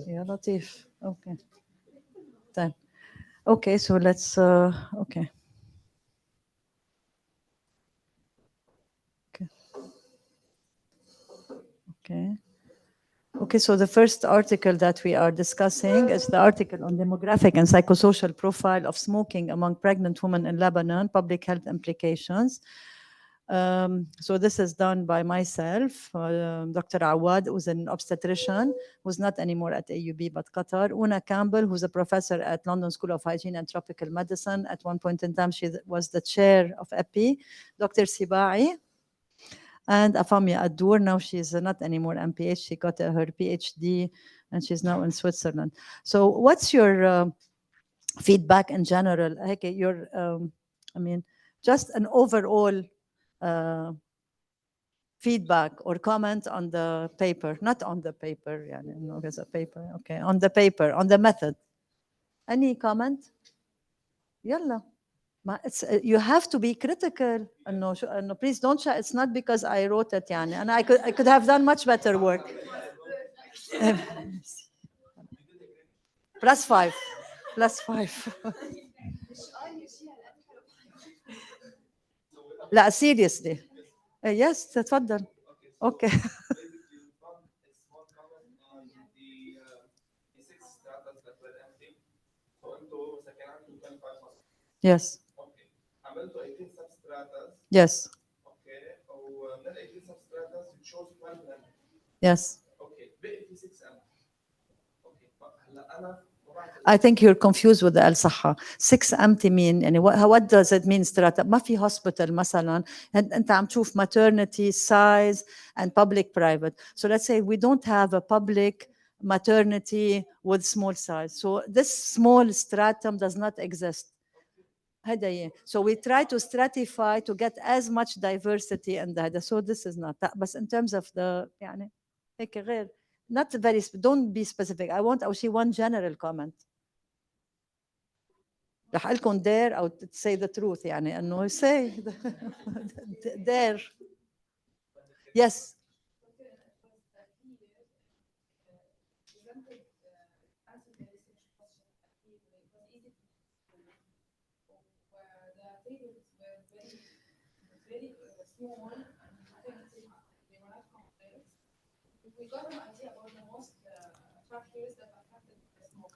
يا لطيف. Okay. Done. Okay, so let's okay. Okay. Okay, so the first article that we are discussing is the article on demographic and psychosocial profile of smoking among pregnant women in Lebanon, public health implications. So this is done by myself, Dr. Awad, who's an obstetrician, who's not anymore at AUB, but Qatar. Una Campbell, who's a professor at London School of Hygiene and Tropical Medicine. At one point in time, she was the chair of EPI. Dr. Sibai, and Afamia Adour. Now she's not anymore MPH. She got her PhD, and she's now in Switzerland. So what's your feedback in general? Okay, your, I mean, just an overall feedback or comment on the paper, not on the paper, yeah, no, there's a paper, okay, on the paper, on the method. Any comment? Yalla. It's, you have to be critical. No, no, please don't shout. It's not because I wrote it, yani, and I could have done much better work. +5. +5. لا seriously. Yes, تفضل. Okay. Yes. Yes. Yes. I think you're confused with the Al-Sahha. 6 empty mean, يعني what does it mean strata? ما في hospital مثلا أنت عم تشوف maternity, size, and public private. So let's say we don't have a public maternity with small size. So this small stratum does not exist. So we try to stratify to get as much diversity in that. So this is not that. But in terms of the يعني هيك غير, not very, don't be specific. I want أو شيء one general comment. رح لكم dare أو say the truth يعني إنه say dare. Yes.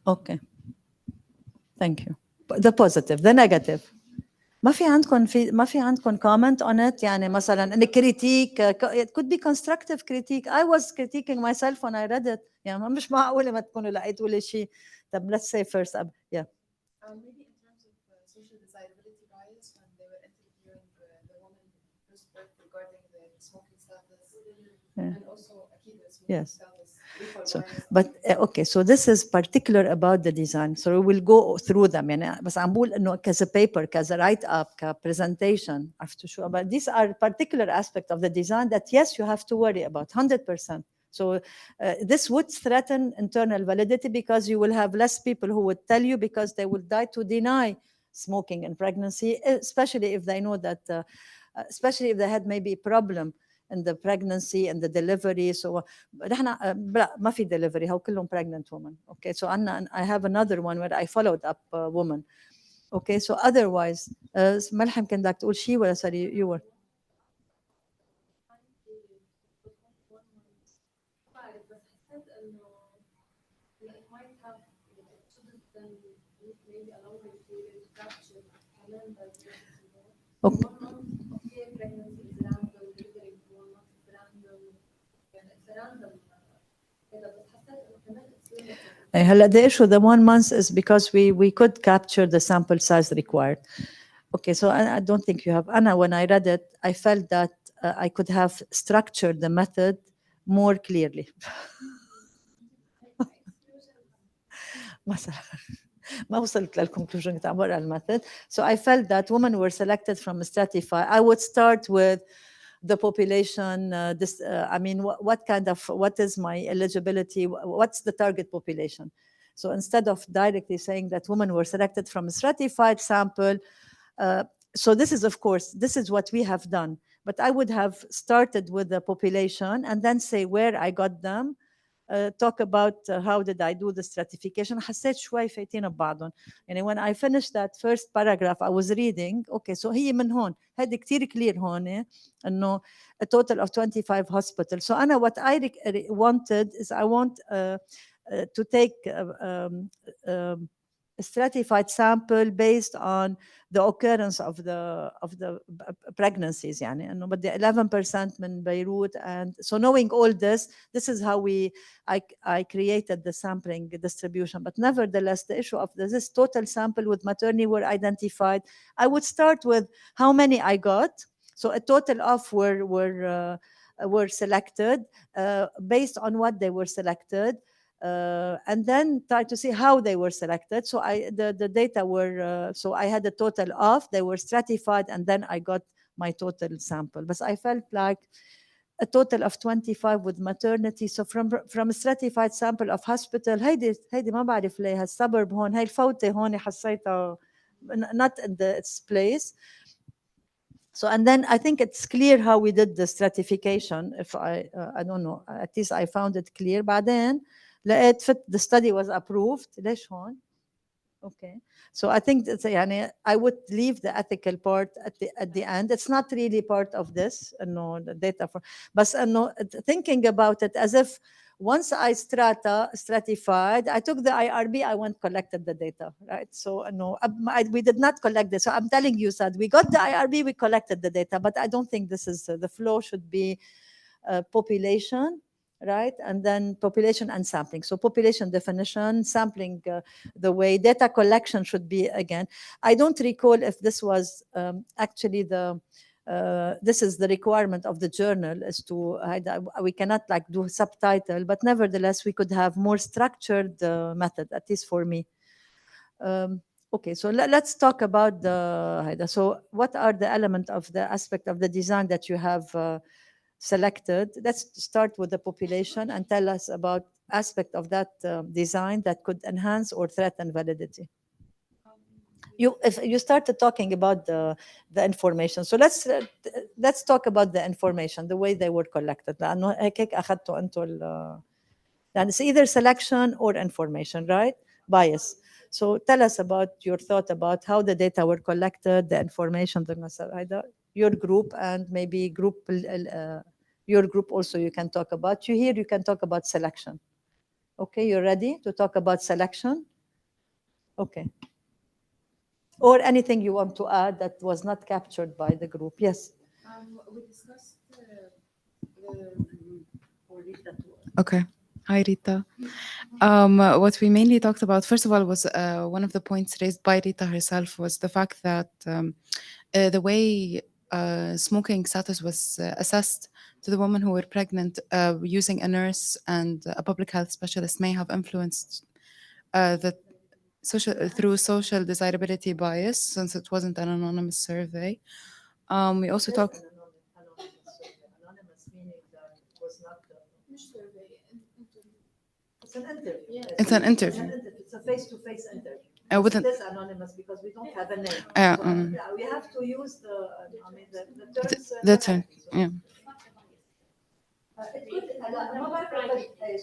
Okay. Thank you. The positive, the negative. ما في عندكم comment on it يعني مثلا ان critique, it could be constructive critique. I was critiquing myself when I read it. يعني مش معقولة ما تكونوا لقيتوا لي شيء. طب let's say first up. Yeah. Maybe in terms of social desirability bias when they were interviewing the woman who spoke regarding the smoking status, and also Akida's smoking status. So, but okay, so this is particular about the design. So we will go through them. يعني بس عم بقول إنه كذا paper, كذا write up, كذا presentation. I have to show, but these are particular aspects of the design that yes, you have to worry about 100%. So this would threaten internal validity because you will have less people who would tell you because they will die to deny smoking in pregnancy, especially if they know that, especially if they had maybe a problem in the pregnancy and the delivery. So نحن ما في delivery, هو كلهم pregnant women. Okay, so I have another one where I followed up a woman. Okay, so otherwise ملحم كان بدك تقول شيء ولا sorry you were. Okay. The issue, the 1 month, is because we could capture the sample size required. Okay, so I don't think you have. Anna, when I read it, I felt that I could have structured the method more clearly. ما وصلت للconclusion تاع برا المethod. So I felt that women were selected from stratify. I would start with the population, I mean, what is my eligibility? What's the target population? So instead of directly saying that women were selected from a stratified sample, so this is, of course, this is what we have done. But I would have started with the population and then say where I got them, talk about how did I do the stratification. حسيت شوي فايتين ببعضهم. يعني when I finished that first paragraph I was reading, okay, so هي من هون هذا كتير clear هون إنه a total of 25 hospitals. So أنا what I wanted is I want to take a stratified sample based on the occurrence of the pregnancies يعني انه بدي 11% من بيروت. And so knowing all this is how I created the sampling distribution. But nevertheless, the issue of this total sample with maternity were identified. I would start with how many I got. So a total of were selected based on what they were selected. And then try to see how they were selected. So the data were, so I had a total of, they were stratified, and then I got my total sample. But I felt like a total of 25 with maternity. So from a stratified sample of hospital, هيدي ما بعرف ليه هالسبب هون، هاي الفوتة هون حسيتها not in its place. So, and then I think it's clear how we did the stratification. If I don't know, at least I found it clear. بعدين لقيت the study was approved. ليش هون؟ Okay. So I think that's, يعني, I would leave the ethical part at the end. It's not really part of this, no, the data for, but no, thinking about it as if once I stratified, I took the IRB, I went collected the data, right? So no, we did not collect this. So I'm telling you, Sad, we got the IRB, we collected the data, but I don't think this is the flow should be population, right? And then population and sampling. So population definition, sampling, the way data collection should be again. I don't recall if this was actually this is the requirement of the journal is to, we cannot like do subtitle, but nevertheless, we could have more structured method, at least for me. Okay, so let's talk about so what are the elements of the aspect of the design that you have selected? Let's start with the population and tell us about aspect of that design that could enhance or threaten validity. If you started talking about the information, so let's talk about the information, the way they were collected. لأنه هيك أخذتوا أنتوا and it's either selection or information, right? Bias. So tell us about your thought about how the data were collected, the information, your group, and maybe group, your group also you can talk about. You can talk about selection. Okay, you're ready to talk about selection? Okay. Or anything you want to add that was not captured by the group? Yes. We discussed Okay. Hi, Rita. What we mainly talked about, first of all, was one of the points raised by Rita herself was the fact that the way smoking status was assessed to the women who were pregnant using a nurse and a public health specialist may have influenced through social desirability bias, since it wasn't an anonymous survey. We also talked. Anonymous meaning that it was not survey. It's an interview. Yes. It's an interview. It's a face-to-face interview. It is anonymous because we don't have a name. We have to use the term. Yeah.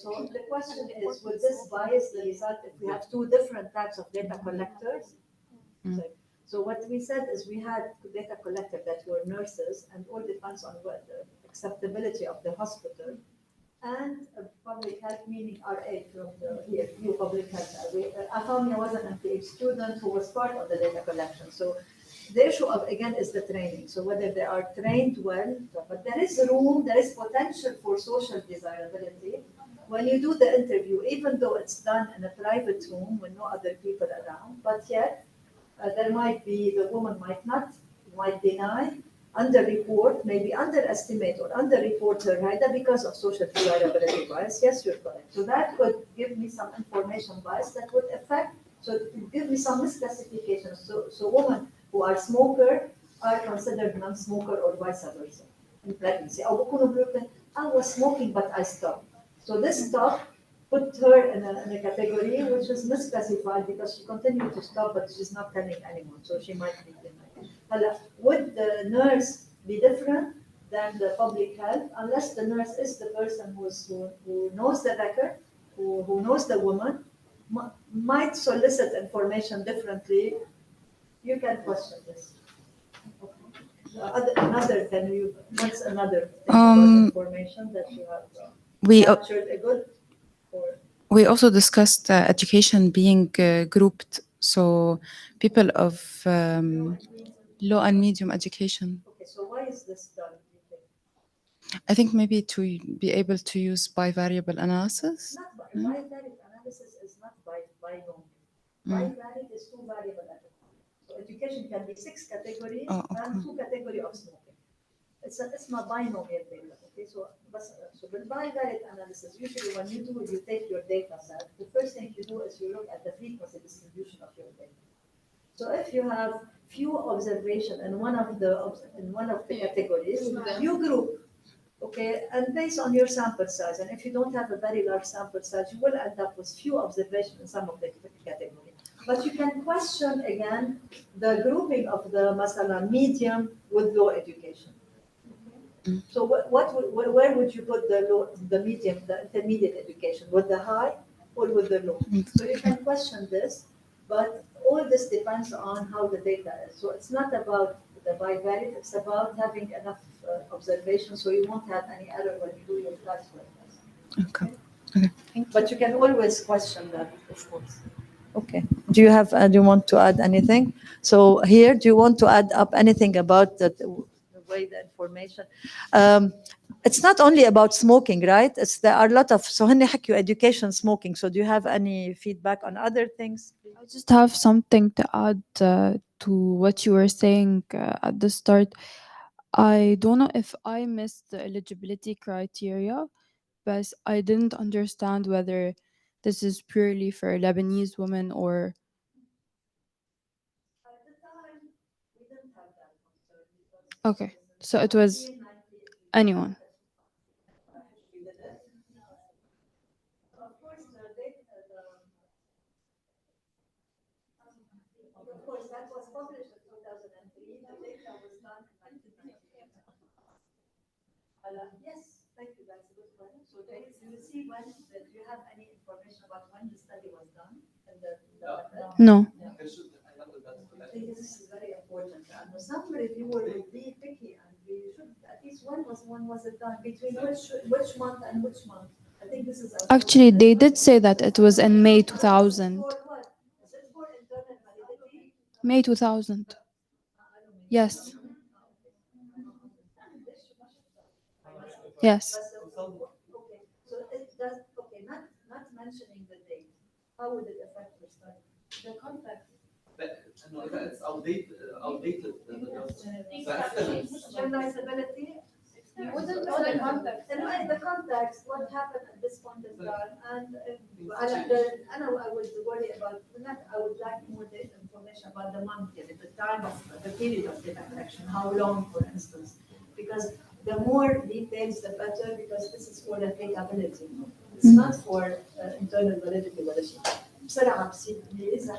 So the question is, will this bias the result if we have two different types of data collectors? So what we said is we had data collectors that were nurses, and all depends on what the acceptability of the hospital, and public health, meaning RA from here, new public health. Afamia was an MPH student who was part of the data collection. So the issue of, again, is the training. So whether they are trained well, but there is room, there is potential for social desirability. When you do the interview, even though it's done in a private room with no other people around, but yet there might be, the woman might deny, underreport, maybe underestimate or underreport her rider because of social desirability bias. Yes, you're correct. So that could give me some information bias that would affect, so it would give me some misclassification. So women who are smoker are considered non-smoker or vice versa in pregnancy. I was smoking, but I stopped. So this stop put her in a category which is misclassified because she continued to stop, but she's not telling anyone, so she might be denied. Would the nurse be different than the public health unless the nurse is the person who knows the record, who knows the woman, might solicit information differently? You can question this. Another, can you, what's another thing about information that you have we captured a good or? we also discussed education being grouped, so people of low and medium education. Okay, so why is this done? Do you think? I think maybe to be able to use bivariable analysis. Not bivariate analysis is not binomial. Bivariate is two variable at a time. So education can be 6 categories and 2 category of smoking. It's not binomial data. Okay, so with bivariate analysis, usually when you take your data set, the first thing you do is you look at the frequency distribution of your data. So if you have few observation in one of the categories, you group. Okay, and based on your sample size, and if you don't have a very large sample size, you will end up with few observations in some of the categories. But you can question again the grouping of the masala medium with low education. So where would you put the medium, the intermediate education, with the high or with the low? So you can question this, but all this depends on how the data is. So it's not about the bivariate, it's about having enough observation so you won't have any error when you do your classified test. Okay. Okay. But you can always question that, of course. Okay. Do you want to add anything? So here, do you want to add up anything about the way the information? It's not only about smoking, right? There are a lot of, so هن حكيوا education, smoking. So do you have any feedback on other things? I just have something to add to what you were saying at the start. I don't know if I missed the eligibility criteria, but I didn't understand whether this is purely for Lebanese women or. At the time, we didn't have that concern because Okay, so it was anyone. Of course, of course, that was published in 2003. The data was done in 1998. Yes, thank you. That's a good point. So do you see when, do you have any information about when the study was done? No. I think this is very important. And some reviewer will be picky, and we should at least when was it done? Between which month and which month? I think this is Actually, they did say that it was in May 2000. For what? Is it for internal validity? May 2000. Yes. Yes. Okay, so it does. Okay, not mentioning the date. How would it affect your study? The context. No, it's outdated. Generalizability. The context, what happened at this point in time, and I would worry about. I would like more data information about the month, the time of the period of data collection, how long, for instance, because the more details, the better, because this is for replicability. It's not for internal validity. بسرعة please.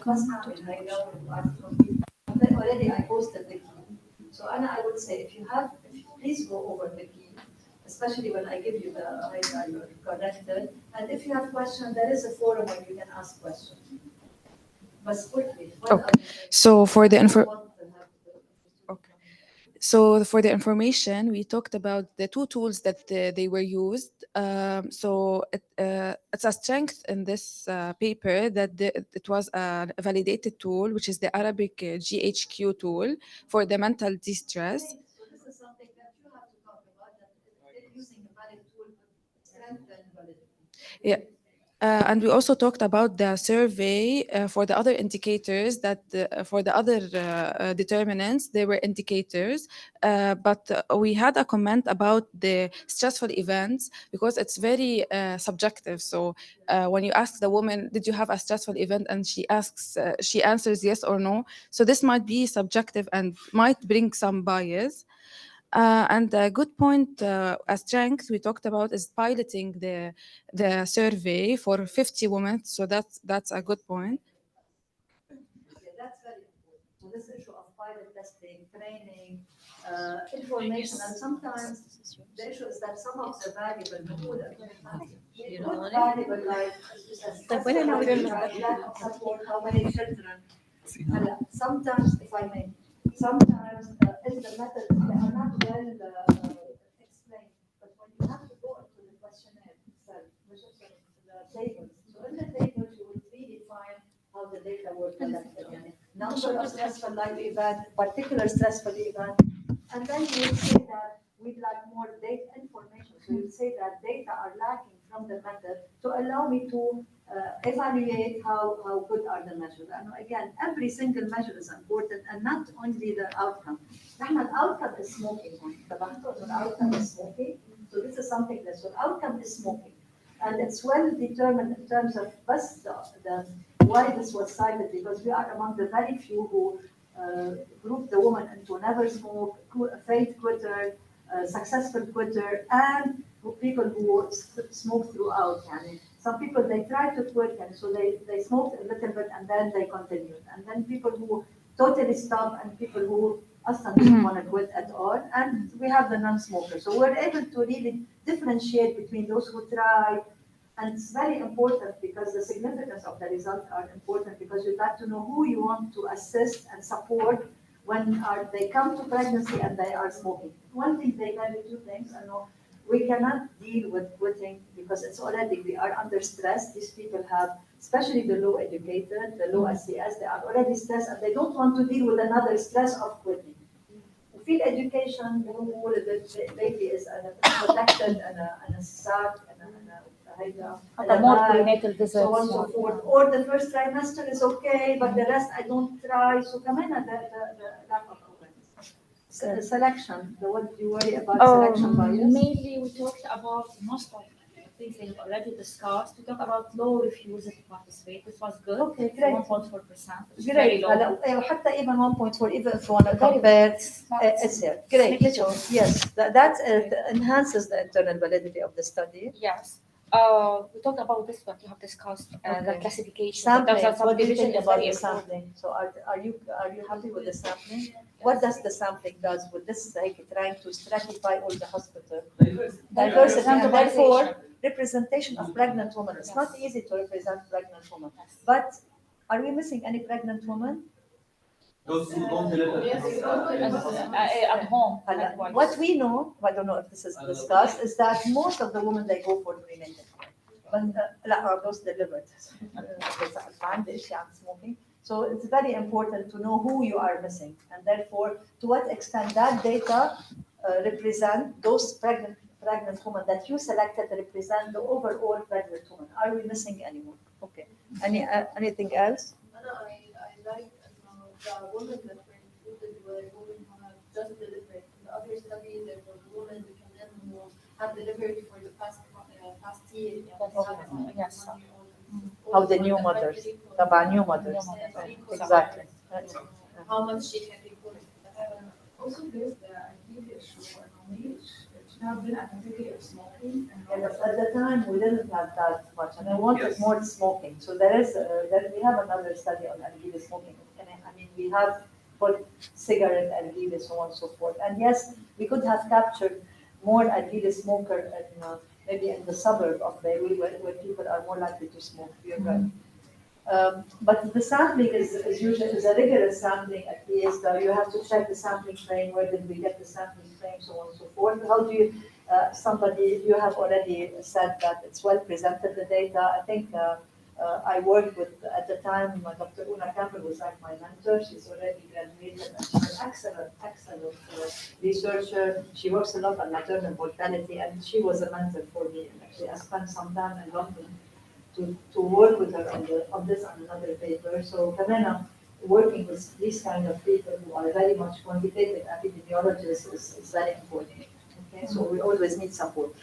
Already I posted the key. So Anna, I would say if you please go over the key, especially when I give you the highlighter corrected. And if you have questions, there is a forum where you can ask questions. But quickly. Okay. So for the information, we talked about the two tools that they were used. It's a strength in this paper that it was a validated tool, which is the Arabic GHQ tool for the mental distress. So this is something that you have to talk about, that using a valid tool with strength and validity. Yeah. And we also talked about the survey for the other indicators that for the other determinants, they were indicators. But we had a comment about the stressful events because it's very subjective. So when you ask the woman, did you have a stressful event? And she answers yes or no. So this might be subjective and might bring some bias. And a good point, a strength we talked about is piloting the survey for 50 women. So that's a good point. Yeah, that's very important. So this issue of pilot testing, training, information, and sometimes the issue is that some of the valuable, valuable like lack of support, how many children. Sometimes, if I may, sometimes is the method they are not well explained, but when you have to go into the questionnaire itself, which is the tables, so in the tables you will really find how the data were collected, number of stressful life event, particular stressful event, and then you will say that we'd like more data information. So you say that data are lacking from the method to allow me to evaluate how good are the measures. And again, every single measure is important and not only the outcome. The outcome is smoking. The outcome is smoking. So this is something that, so outcome is smoking. And it's well determined in terms of why this was cited, because we are among the very few who grouped the woman into never smoke, failed quitter, successful quitter, and people who smoke throughout. And some people, they try to quit, and so they smoked a little bit and then they continued. And then people who totally stop, and people who didn't want to quit at all. And we have the non-smokers. So we're able to really differentiate between those who try. And it's very important because the significance of the results are important, because you'd like to know who you want to assist and support when they come to pregnancy and they are smoking. One thing they tell you, two things, I know we cannot deal with quitting because it's already, we are under stress. These people have, especially the low educated, the low SCS, they are already stressed and they don't want to deal with another stress of quitting. Field education, the baby is protected and a sac and a more bag, prenatal visits. so on and so forth. Or the first trimester is okay, but the rest I don't try. So come in at the lack of awareness. Selection, what do you worry about selection bias? Mainly we talked about most of things they've already discussed. We talked about low refusal to participate, which was good. Okay, great. 1.4%. Great. حتى even 1.4, even if you want to compare, it's here. Great. So, yes, that enhances the internal validity of the study. Yes. We talked about this, but you have discussed the classification. Sampling. What do you think about the sampling? So are you happy with the sampling? What does the sampling does with this? Like trying to stratify all the hospital diversity, and therefore representation of pregnant women. It's not easy to represent pregnant women, but are we missing any pregnant women? Those who don't deliver. At home. What we know, I don't know if this is discussed, is that most of the women they go for prenatal care. But those delivered. Smoking. So it's very important to know who you are missing, and therefore to what extent that data represent those pregnant women that you selected represent the overall pregnant women. Are we missing anyone? Okay. Anything else? I like the women that were included were women who have just delivered. In the other study, there were women who have delivered for the past year. Yes. Of the new mothers, the new mothers. Exactly. How much she can be put. Also, there's the idea issue or knowledge. It should have been a category of smoking. At the time, we didn't have that much, and I wanted more smoking. So we have another study on LGB smoking. We have for cigarette LGB, so on and so forth. And yes, we could have captured more LGB smoker maybe in the suburb of Beirut, where people are more likely to smoke. You're right. But the sampling is usually a rigorous sampling at PSW. You have to check the sampling frame. Where did we get the sampling frame, so on and so forth. How do you? You have already said that it's well presented, the data. I think I worked with, at the time, Dr. Una Campbell was like my mentor. She's already graduated, and she's an excellent researcher. She works a lot on maternal mortality, and she was a mentor for me. Actually, I spent some time in London to work with her on this on another paper. So Kamena, working with these kind of people who are very much quantitative epidemiologists is very important. Okay, so we always need support.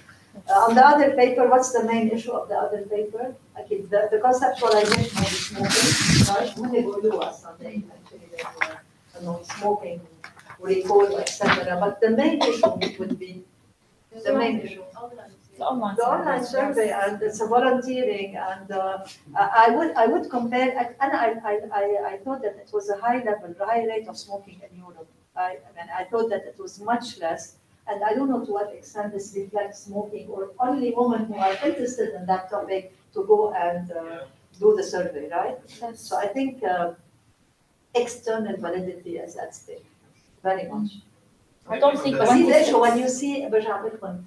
On the other paper, what's the main issue of the other paper? Okay, the conceptualization of smoking, right? When they go to us, actually, smoking recall, etc. But the main issue would be the main issue. The online The online survey, and it's a volunteering, and I would compare, and I thought that it was a high level, high rate of smoking in Europe. I thought that it was much less, and I don't know to what extent this reflects smoking, or only women who are interested in that topic to go and do the survey, right? Yes. So I think external validity is at stake, very much. I don't think But see the issue when 26 you see برجع بكم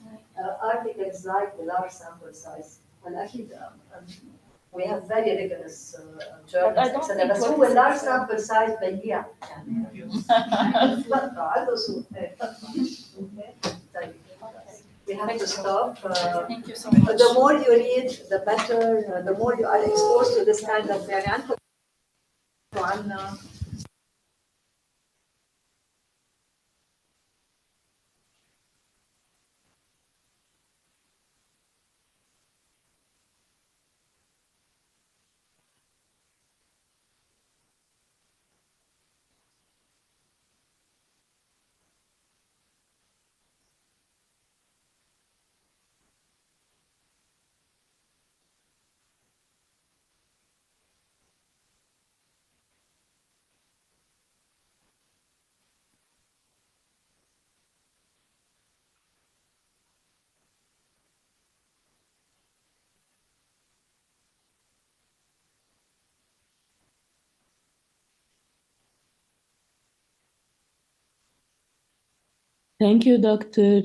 articles like the large sample size. Well, actually, we have very rigorous journals, I don't etc. think بس هو 26 large sample size بيبيع يعني. بقطع عنده سوق. طيب. We have to stop. Thank you so much. The more you read, the better. The more you are exposed to this kind of يعني عندكم عنا Thank you, Doctor.